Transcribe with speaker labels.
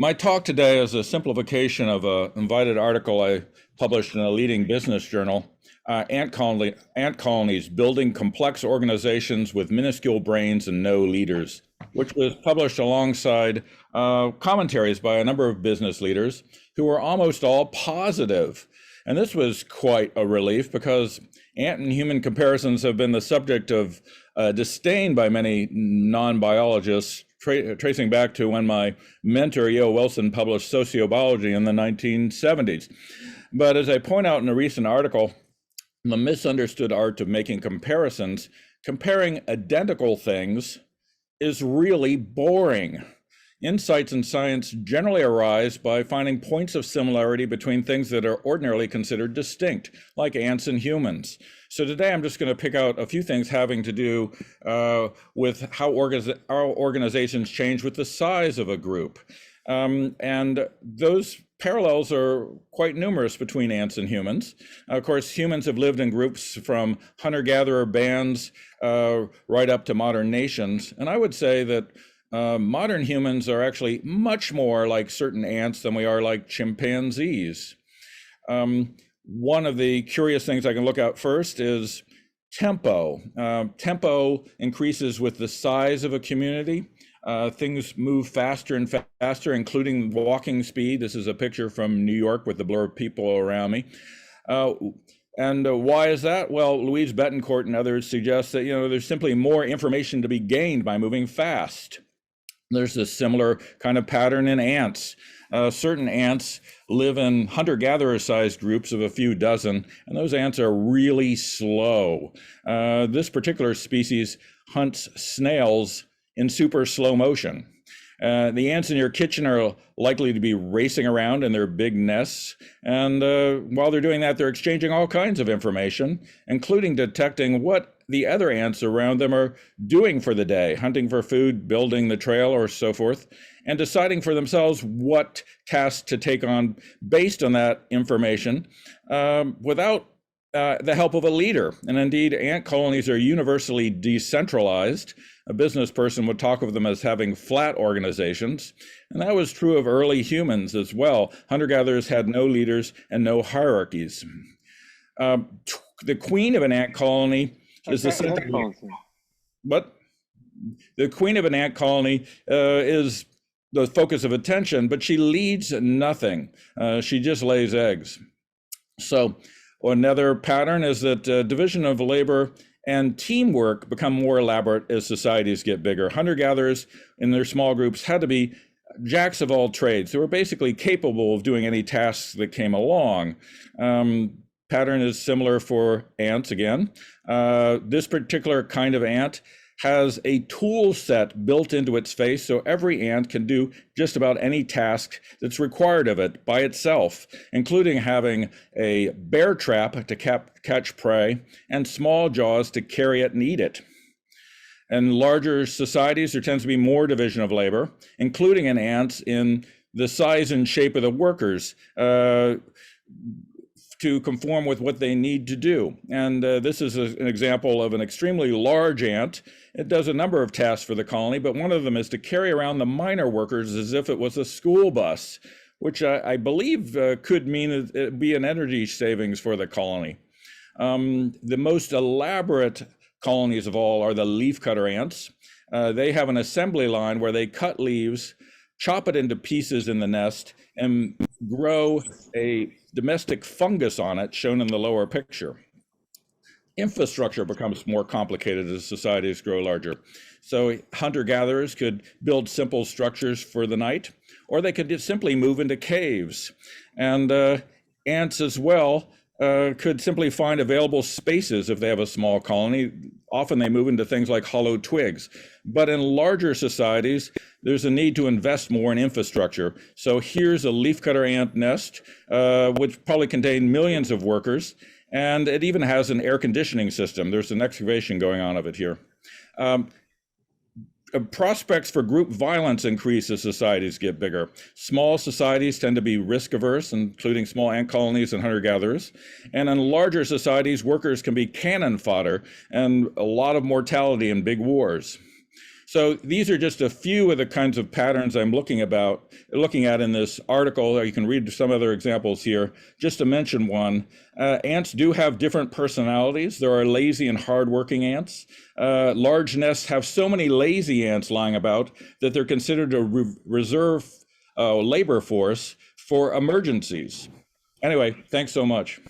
Speaker 1: My talk today is a simplification of an invited article I published in a invited article I published in a leading business journal, Ant Colonies, Building Complex Organizations with Minuscule Brains and No Leaders, which was published alongside commentaries by a number of business leaders who were almost all positive. And this was quite a relief because ant and human comparisons have been the subject of disdain by many non-biologists, tracing back to when my mentor, E.O. Wilson, published sociobiology in the 1970s. But as I point out in a recent article, the misunderstood art of making comparisons, comparing identical things, is really boring. Insights in science generally arise by finding points of similarity between things that are ordinarily considered distinct, like ants and humans. So today I'm just going to pick out a few things having to do with how organizations change with the size of a group. And those parallels are quite numerous between ants and humans. Of course, humans have lived in groups from hunter-gatherer bands right up to modern nations. And I would say that modern humans are actually much more like certain ants than we are like chimpanzees. One of the curious things I can look at first is tempo. Tempo increases with the size of a community. Things move faster and faster, including walking speed. This is a picture from New York with the blur of people around me. And why is that? Well, Louise Betancourt and others suggest that, there's simply more information to be gained by moving fast. There's a similar kind of pattern in ants. Certain ants live in hunter-gatherer sized groups of a few dozen, and those ants are really slow. This particular species hunts snails in super slow motion. The ants in your kitchen are likely to be racing around in their big nests. And while they're doing that, they're exchanging all kinds of information, including detecting what the other ants around them are doing for the day, hunting for food, building the trail, or so forth, and deciding for themselves what tasks to take on based on that information without the help of a leader. And indeed, ant colonies are universally decentralized. A business person would talk of them as having flat organizations. And that was true of early humans as well. Hunter-gatherers had no leaders and no hierarchies. The queen of an ant colony is the center. But the queen of an ant colony is the focus of attention, but she leads nothing. She just lays eggs. So another pattern is that division of labor and teamwork become more elaborate as societies get bigger. Hunter-gatherers in their small groups had to be jacks of all trades. They were basically capable of doing any tasks that came along. Pattern is similar for ants again. This particular kind of ant has a tool set built into its face, so every ant can do just about any task that's required of it by itself, including having a bear trap to catch prey and small jaws to carry it and eat it. In larger societies, there tends to be more division of labor, including in ants in the size and shape of the workers, to conform with what they need to do. And this is an example of an extremely large ant. It does a number of tasks for the colony, but one of them is to carry around the minor workers as if it was a school bus, which I believe could mean it'd be an energy savings for the colony. The most elaborate colonies of all are the leafcutter ants. They have an assembly line where they cut leaves, chop it into pieces in the nest, and grow a domestic fungus on it, shown in the lower picture. Infrastructure becomes more complicated as societies grow larger. So hunter-gatherers could build simple structures for the night, or they could just simply move into caves. And ants as well could simply find available spaces if they have a small colony. Often they move into things like hollow twigs. But in larger societies, there's a need to invest more in infrastructure. So here's a leafcutter ant nest, which probably contained millions of workers, and it even has an air conditioning system. There's an excavation going on of it here. Prospects for group violence increase as societies get bigger. Small societies tend to be risk averse, including small ant colonies and hunter-gatherers. And in larger societies, workers can be cannon fodder and a lot of mortality in big wars. So these are just a few of the kinds of patterns I'm looking at in this article. Or you can read some other examples here. Just to mention one, ants do have different personalities. There are lazy and hardworking ants. Large nests have so many lazy ants lying about that they're considered a reserve labor force for emergencies. Anyway, thanks so much.